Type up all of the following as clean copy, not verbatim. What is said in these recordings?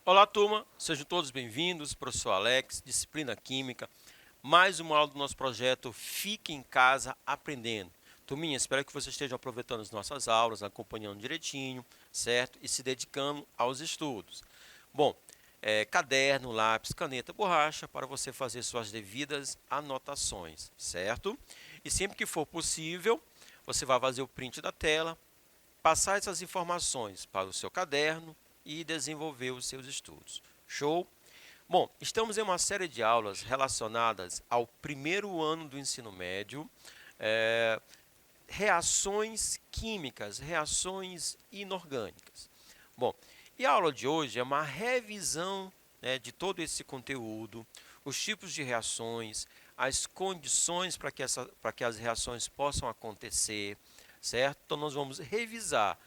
Olá, turma, sejam todos bem-vindos. Professor Alex, disciplina Química, mais uma aula do nosso projeto Fique em Casa Aprendendo. Turminha, espero que vocês estejam aproveitando as nossas aulas, acompanhando direitinho, certo? E se dedicando aos estudos. Bom, caderno, lápis, caneta, borracha, para você fazer suas devidas anotações, certo? E sempre que for possível, você vai fazer o print da tela, passar essas informações para o seu caderno e desenvolver os seus estudos. Show? Bom, estamos em uma série de aulas relacionadas ao primeiro ano do ensino médio, reações químicas, reações inorgânicas. Bom, e a aula de hoje é uma revisão, né, de todo esse conteúdo, os tipos de reações, as condições para que as reações possam acontecer, certo? Então, nós vamos revisar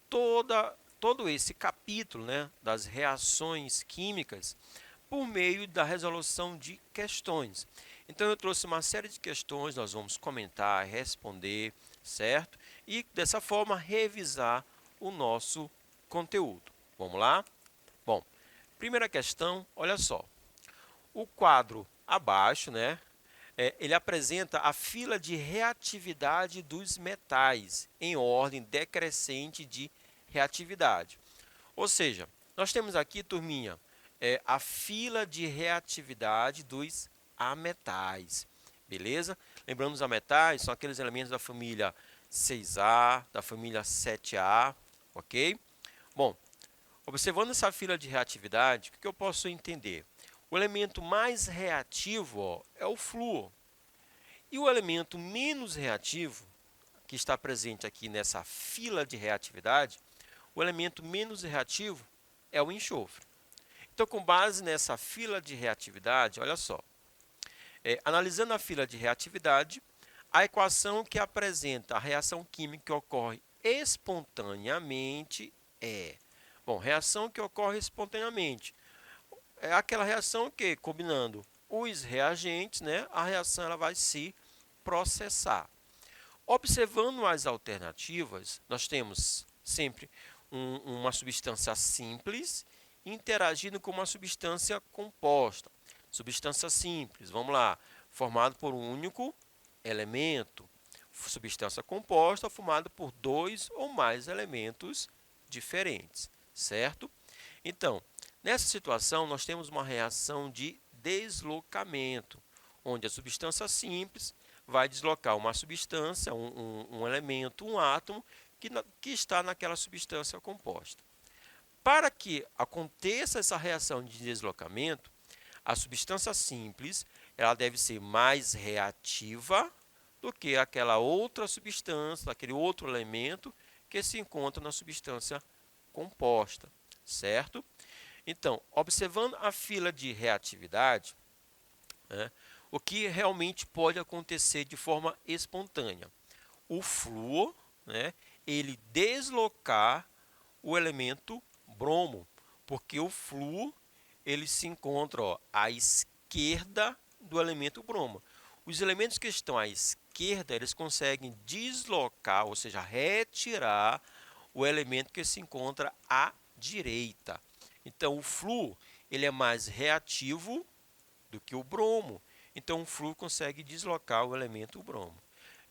todo esse capítulo, né, das reações químicas por meio da resolução de questões. Então, eu trouxe uma série de questões, nós vamos comentar, responder, certo? E, dessa forma, revisar o nosso conteúdo. Vamos lá? Bom, primeira questão, olha só. O quadro abaixo, né, ele apresenta a fila de reatividade dos metais em ordem decrescente de reatividade. Ou seja, nós temos aqui, turminha, a fila de reatividade dos ametais, beleza? Lembrando, os ametais são aqueles elementos da família 6A, da família 7A, ok? Bom, observando essa fila de reatividade, o que eu posso entender? O elemento mais reativo, ó, é o flúor. E o elemento menos reativo, que está presente aqui nessa fila de reatividade, o elemento menos reativo é o enxofre. Então, com base nessa fila de reatividade, olha só, analisando a fila de reatividade, a equação que apresenta a reação química que ocorre espontaneamente é... Bom, reação que ocorre espontaneamente é aquela reação que, combinando os reagentes, né, a reação ela vai se processar. Observando as alternativas, nós temos sempre uma substância simples interagindo com uma substância composta. Substância simples, vamos lá, formado por um único elemento. Substância composta formada por dois ou mais elementos diferentes, certo? Então, nessa situação, nós temos uma reação de deslocamento, onde a substância simples vai deslocar uma substância, um elemento, um átomo, que está naquela substância composta. Para que aconteça essa reação de deslocamento, a substância simples ela deve ser mais reativa do que aquela outra substância, aquele outro elemento que se encontra na substância composta, certo? Então, observando a fila de reatividade, né, o que realmente pode acontecer de forma espontânea? O flúor, né, ele deslocar o elemento bromo, porque o flúor ele se encontra, ó, à esquerda do elemento bromo. Os elementos que estão à esquerda, eles conseguem deslocar, ou seja, retirar o elemento que se encontra à direita. Então, o flúor ele é mais reativo do que o bromo. Então, o flúor consegue deslocar o elemento bromo.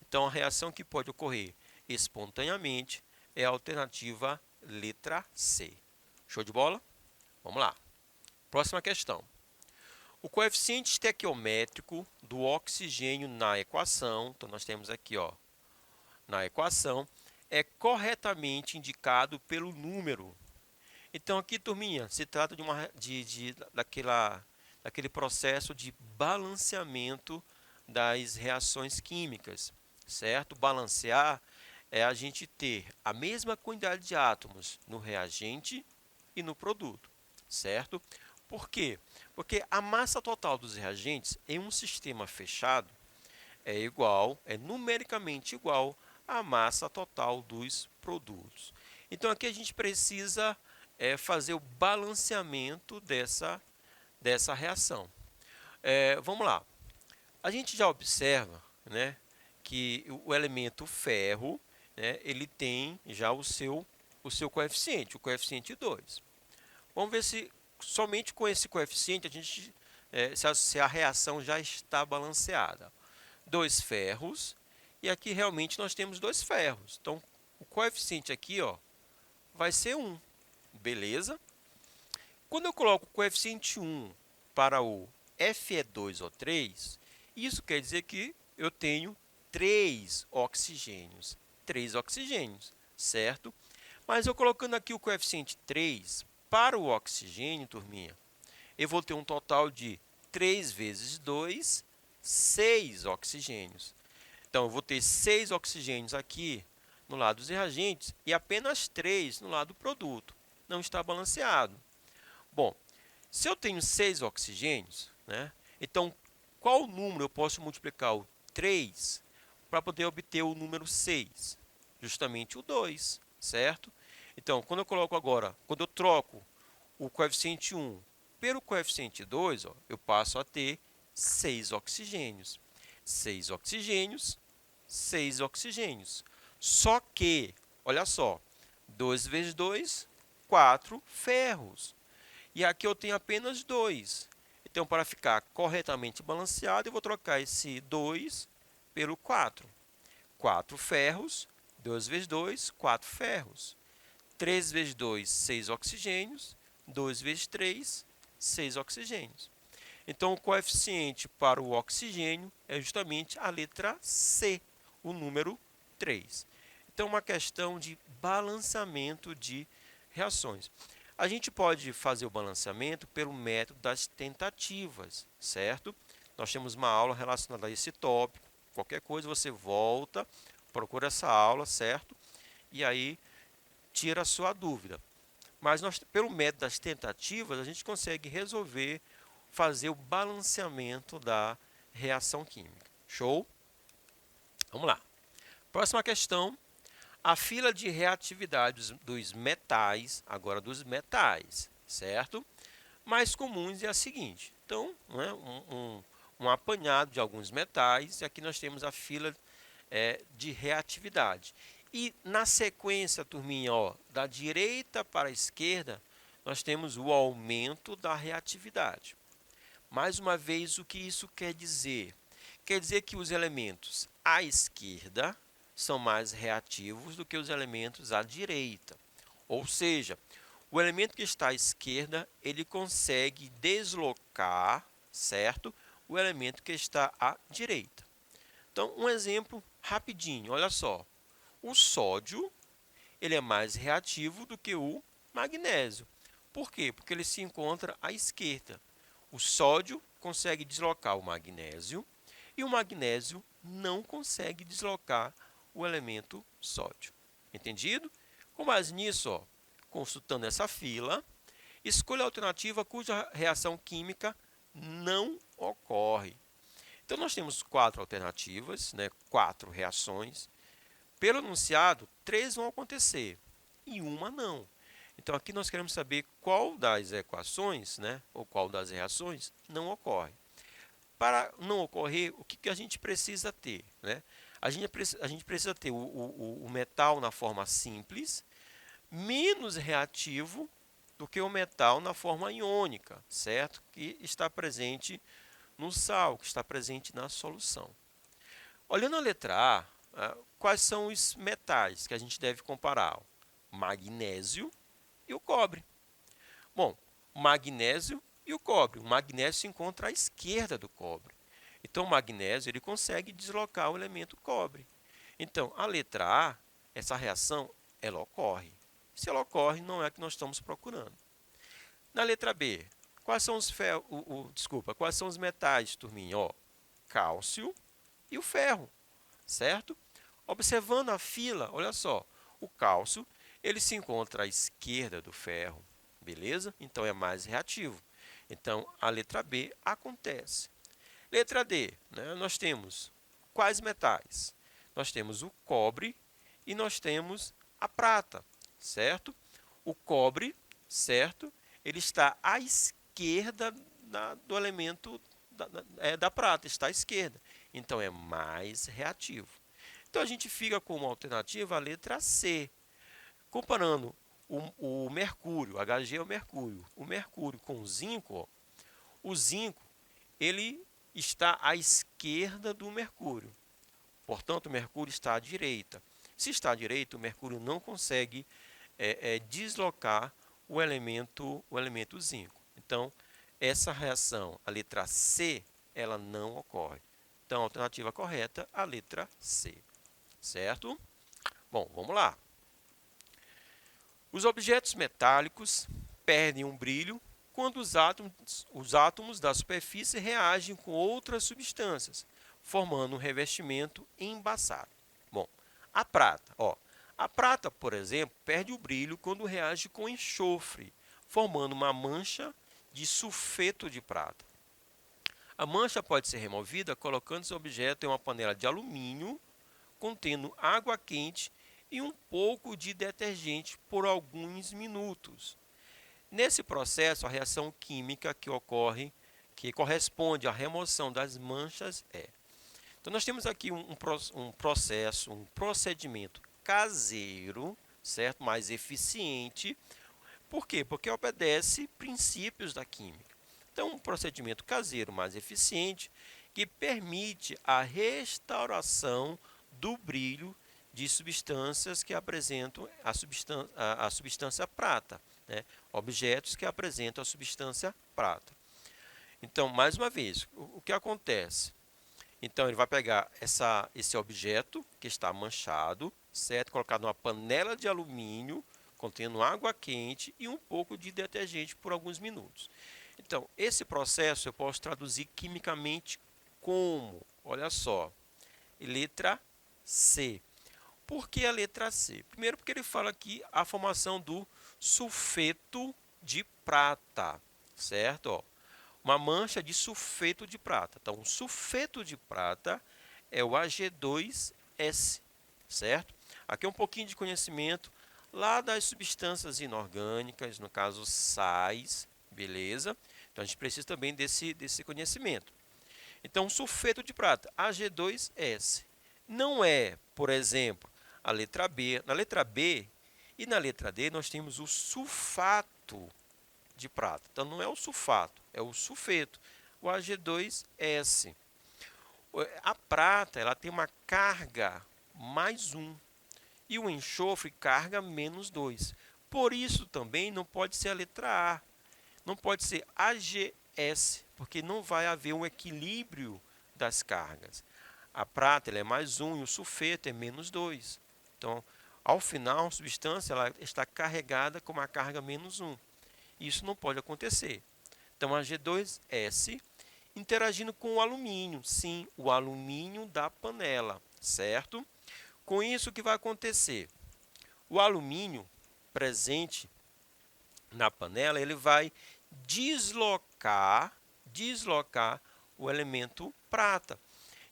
Então, a reação que pode ocorrer espontaneamente é a alternativa letra C. Show de bola? Vamos lá. Próxima questão. O coeficiente estequiométrico do oxigênio na equação, então nós temos aqui, ó, na equação, é corretamente indicado pelo número. Então, aqui, turminha, se trata daquele processo de balanceamento das reações químicas, certo? Balancear é a gente ter a mesma quantidade de átomos no reagente e no produto, certo? Por quê? Porque a massa total dos reagentes em um sistema fechado é numericamente igual à massa total dos produtos. Então, aqui a gente precisa fazer o balanceamento dessa reação. Vamos lá. A gente já observa, né, que o elemento ferro, né, ele tem já o seu coeficiente, o coeficiente 2. Vamos ver se somente com esse coeficiente a gente, se a reação já está balanceada. 2 ferros, e aqui realmente nós temos 2 ferros. Então, o coeficiente aqui, ó, vai ser 1. Beleza? Quando eu coloco o coeficiente 1 para o Fe2O3, isso quer dizer que eu tenho 3 oxigênios. 3 oxigênios, certo? Mas eu colocando aqui o coeficiente 3 para o oxigênio, turminha, eu vou ter um total de 3 vezes 2, 6 oxigênios. Então, eu vou ter 6 oxigênios aqui no lado dos reagentes e apenas 3 no lado do produto. Não está balanceado. Bom, se eu tenho 6 oxigênios, né, então qual número eu posso multiplicar o 3 para poder obter o número 6? Justamente o 2, certo? Então, quando eu troco o coeficiente 1 pelo coeficiente 2, ó, eu passo a ter 6 oxigênios. 6 oxigênios, 6 oxigênios. Só que, olha só, 2 vezes 2, 4 ferros. E aqui eu tenho apenas 2. Então, para ficar corretamente balanceado, eu vou trocar esse 2 pelo 4. 4 ferros, 2 vezes 2, 4 ferros. 3 vezes 2, 6 oxigênios. 2 vezes 3, 6 oxigênios. Então, o coeficiente para o oxigênio é justamente a letra C, o número 3. Então, uma questão de balanceamento de reações. A gente pode fazer o balanceamento pelo método das tentativas, certo? Nós temos uma aula relacionada a esse tópico. Qualquer coisa você volta, procura essa aula, certo? E aí tira a sua dúvida. Mas pelo método das tentativas, a gente consegue resolver, fazer o balanceamento da reação química. Show? Vamos lá. Próxima questão. A fila de reatividade dos metais, agora dos metais, certo? Mais comuns é a seguinte. Então, né, um apanhado de alguns metais, e aqui nós temos a fila de reatividade. E na sequência, turminha, ó, da direita para a esquerda, nós temos o aumento da reatividade. Mais uma vez, o que isso quer dizer? Quer dizer que os elementos à esquerda são mais reativos do que os elementos à direita. Ou seja, o elemento que está à esquerda, ele consegue deslocar, certo? O elemento que está à direita. Então, um exemplo rapidinho, olha só. O sódio, ele é mais reativo do que o magnésio. Por quê? Porque ele se encontra à esquerda. O sódio consegue deslocar o magnésio e o magnésio não consegue deslocar o elemento sódio. Entendido? Com base nisso, ó, consultando essa fila, escolha a alternativa cuja reação química não ocorre. Então, nós temos 4 alternativas, né, 4 reações. Pelo enunciado, 3 vão acontecer e uma não. Então, aqui nós queremos saber qual das equações, né, ou qual das reações não ocorre. Para não ocorrer, o que a gente precisa ter? Né? A gente precisa ter o metal na forma simples, menos reativo do que o metal na forma iônica, certo? Que está presente no sal, que está presente na solução. Olhando a letra A, quais são os metais que a gente deve comparar? O magnésio e o cobre. Bom, o magnésio e o cobre. O magnésio se encontra à esquerda do cobre. Então, o magnésio ele consegue deslocar o elemento cobre. Então, a letra A, essa reação, ela ocorre. Se ela ocorre, não é a que nós estamos procurando. Na letra B, quais são quais são os metais, turminha? Ó, cálcio e o ferro, certo? Observando a fila, olha só, o cálcio ele se encontra à esquerda do ferro, beleza? Então, é mais reativo. Então, a letra B acontece. Letra D, né, nós temos quais metais? Nós temos o cobre e nós temos a prata, certo? O cobre, certo? Ele está à esquerda do elemento da prata, está à esquerda. Então, é mais reativo. Então, a gente fica com uma alternativa, a letra C. Comparando o mercúrio, Hg é o mercúrio com o zinco, ó, o zinco ele está à esquerda do mercúrio. Portanto, o mercúrio está à direita. Se está à direita, o mercúrio não consegue deslocar o elemento zinco. Então, essa reação, a letra C, ela não ocorre. Então, a alternativa correta, a letra C. Certo? Bom, vamos lá. Os objetos metálicos perdem um brilho quando os átomos da superfície reagem com outras substâncias, formando um revestimento embaçado. Bom, a prata, a prata, por exemplo, perde o brilho quando reage com enxofre, formando uma mancha de sulfeto de prata. A mancha pode ser removida colocando esse objeto em uma panela de alumínio contendo água quente e um pouco de detergente por alguns minutos. Nesse processo, a reação química que ocorre, que corresponde à remoção das manchas, Então, nós temos aqui um procedimento caseiro, certo? Mais eficiente. Por quê? Porque obedece princípios da química. Então, um procedimento caseiro mais eficiente que permite a restauração do brilho de substâncias que apresentam a substância prata, né? Objetos que apresentam a substância prata. Então, mais uma vez, o que acontece? Então, ele vai pegar esse objeto que está manchado, certo? Colocar numa panela de alumínio, contendo água quente e um pouco de detergente por alguns minutos. Então, esse processo eu posso traduzir quimicamente como? Olha só, letra C. Por que a letra C? Primeiro porque ele fala aqui a formação do sulfeto de prata, certo? Ó, uma mancha de sulfeto de prata. Então, o sulfeto de prata é o Ag2S, certo? Aqui é um pouquinho de conhecimento lá das substâncias inorgânicas, no caso sais, beleza? Então, a gente precisa também desse conhecimento. Então, sulfeto de prata, Ag2S. Não é, por exemplo, a letra B. Na letra B e na letra D, nós temos o sulfato de prata. Então, não é o sulfato, é o sulfeto, o Ag2S. A prata ela tem uma carga mais 1 e o enxofre carga menos 2. Por isso, também não pode ser a letra A. Não pode ser AgS, porque não vai haver um equilíbrio das cargas. A prata ela é mais 1 e o sulfeto é menos 2. Então, ao final, a substância ela está carregada com uma carga menos 1. Isso não pode acontecer. Então, a G2S interagindo com o alumínio. Sim, o alumínio da panela, certo? Com isso, o que vai acontecer? O alumínio presente na panela, ele vai deslocar o elemento prata.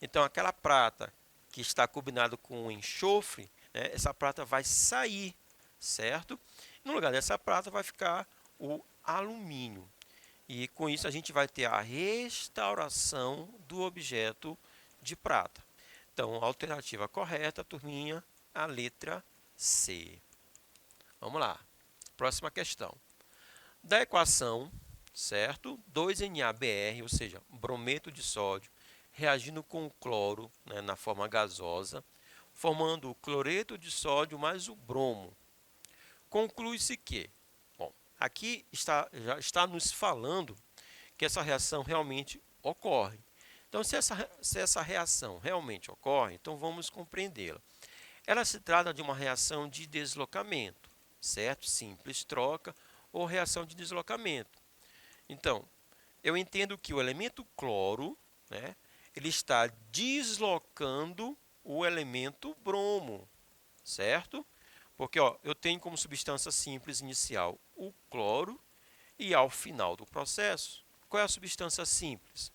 Então, aquela prata que está combinada com o enxofre, né, essa prata vai sair, certo? No lugar dessa prata vai ficar o alumínio. E com isso a gente vai ter a restauração do objeto de prata. Então, a alternativa correta, turminha, a letra C. Vamos lá. Próxima questão. Da equação, certo? 2NaBr, ou seja, brometo de sódio, reagindo com o cloro, né, na forma gasosa, formando o cloreto de sódio mais o bromo. Conclui-se que, bom, aqui já está nos falando que essa reação realmente ocorre. Então, se essa reação realmente ocorre, então vamos compreendê-la. Ela se trata de uma reação de deslocamento, certo? Simples troca ou reação de deslocamento. Então, eu entendo que o elemento cloro, né, ele está deslocando o elemento bromo, certo? Porque eu tenho como substância simples inicial o cloro e ao final do processo, qual é a substância simples?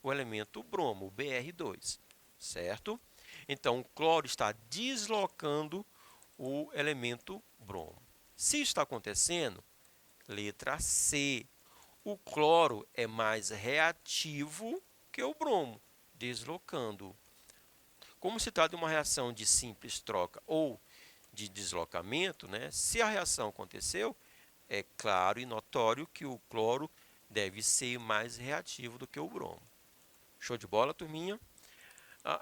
O elemento bromo, o Br2, certo? Então, o cloro está deslocando o elemento bromo. Se isso está acontecendo, letra C, o cloro é mais reativo que o bromo, deslocando-o. Como se trata de uma reação de simples troca ou de deslocamento, né? Se a reação aconteceu, é claro e notório que o cloro deve ser mais reativo do que o bromo. Show de bola, turminha?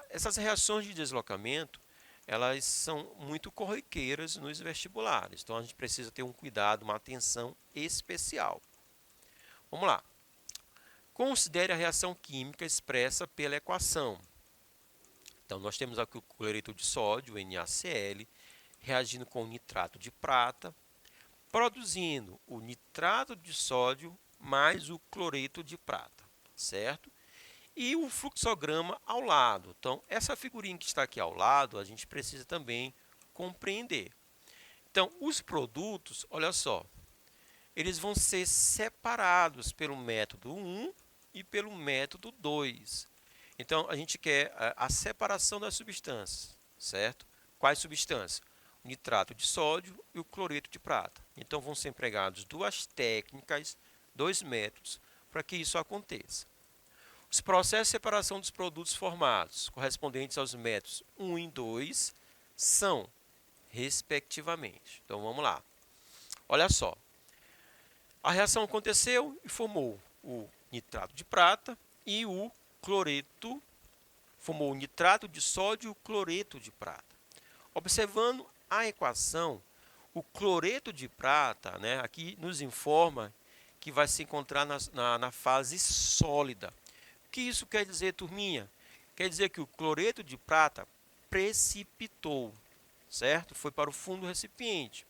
Essas reações de deslocamento, elas são muito corriqueiras nos vestibulares. Então, a gente precisa ter um cuidado, uma atenção especial. Vamos lá. Considere a reação química expressa pela equação. Então, nós temos aqui o cloreto de sódio, NaCl, reagindo com o nitrato de prata, produzindo o nitrato de sódio mais o cloreto de prata, certo? E o fluxograma ao lado. Então, essa figurinha que está aqui ao lado, a gente precisa também compreender. Então, os produtos, olha só, eles vão ser separados pelo método 1 e pelo método 2. Então, a gente quer a separação das substâncias, certo? Quais substâncias? O nitrato de sódio e o cloreto de prata. Então, vão ser empregados duas técnicas, dois métodos, para que isso aconteça. Os processos de separação dos produtos formados, correspondentes aos métodos 1 e 2, são, respectivamente. Então, vamos lá. Olha só. A reação aconteceu e formou o nitrato de prata e o cloreto, formou o nitrato de sódio e o cloreto de prata. Observando a equação, o cloreto de prata, né, aqui nos informa que vai se encontrar na fase sólida. O que isso quer dizer, turminha? Quer dizer que o cloreto de prata precipitou, certo? Foi para o fundo do recipiente.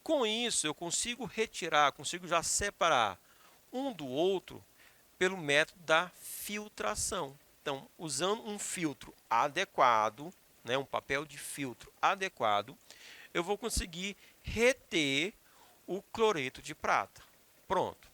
Com isso, eu consigo retirar, consigo já separar um do outro pelo método da filtração. Então, usando um filtro adequado, né, um papel de filtro adequado, eu vou conseguir reter o cloreto de prata. Pronto.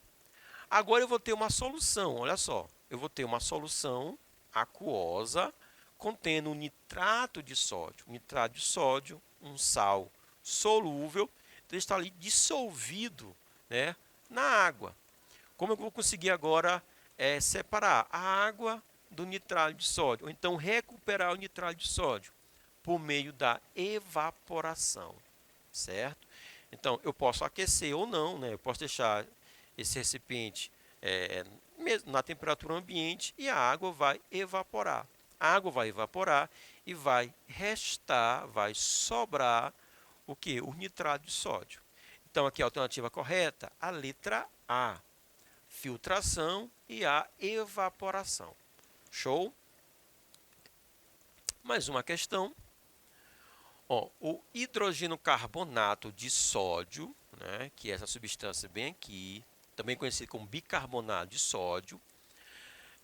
Agora eu vou ter uma solução, olha só. Eu vou ter uma solução aquosa contendo nitrato de sódio. Nitrato de sódio, um sal solúvel, então está ali dissolvido, né, na água. Como eu vou conseguir agora separar a água do nitrato de sódio? Ou então recuperar o nitrato de sódio? Por meio da evaporação, certo? Então, eu posso aquecer ou não, né? Eu posso deixar esse recipiente na temperatura ambiente e a água vai evaporar. A água vai evaporar e vai restar, vai sobrar o que? O nitrato de sódio. Então, aqui a alternativa correta, a letra A. Filtração e a evaporação. Show? Mais uma questão. Ó, o hidrogeno carbonato de sódio, né, que é essa substância bem aqui, também conhecido como bicarbonato de sódio,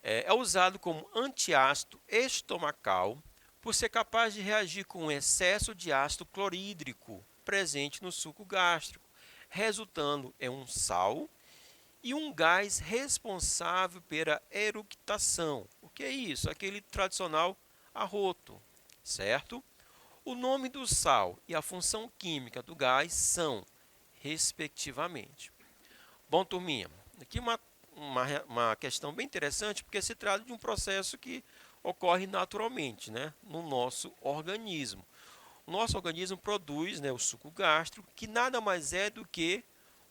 é usado como antiácido estomacal por ser capaz de reagir com o excesso de ácido clorídrico presente no suco gástrico, resultando em um sal e um gás responsável pela eructação. O que é isso? Aquele tradicional arroto, certo? O nome do sal e a função química do gás são, respectivamente. Bom, turminha, aqui uma questão bem interessante, porque se trata de um processo que ocorre naturalmente, né, no nosso organismo. O nosso organismo produz, né, o suco gástrico, que nada mais é do que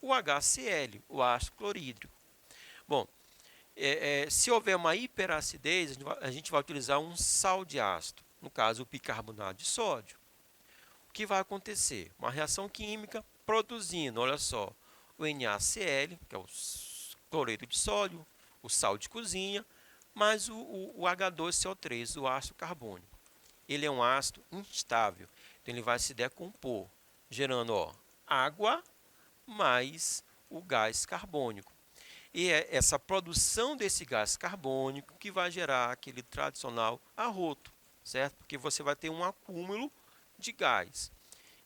o HCl, o ácido clorídrico. Bom, se houver uma hiperacidez, a gente vai utilizar um sal de ácido, no caso o bicarbonato de sódio. O que vai acontecer? Uma reação química produzindo, olha só, o NaCl, que é o cloreto de sódio, o sal de cozinha, mais o H2CO3, o ácido carbônico. Ele é um ácido instável, então ele vai se decompor, gerando água mais o gás carbônico. E é essa produção desse gás carbônico que vai gerar aquele tradicional arroto, certo? Porque você vai ter um acúmulo de gás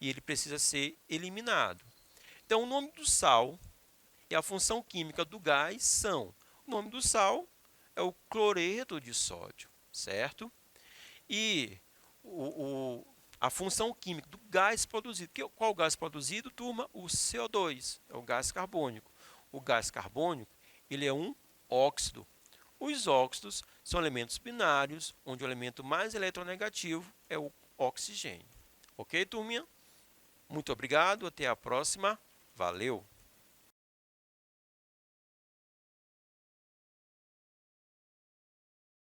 e ele precisa ser eliminado. Então, o nome do sal e a função química do gás são: o nome do sal é o cloreto de sódio, certo? E a função química do gás produzido. Qual o gás produzido, turma? O CO2, é o gás carbônico. O gás carbônico, ele é um óxido. Os óxidos São elementos binários, onde o elemento mais eletronegativo é o oxigênio. Ok, turminha? Muito obrigado, até a próxima. Valeu!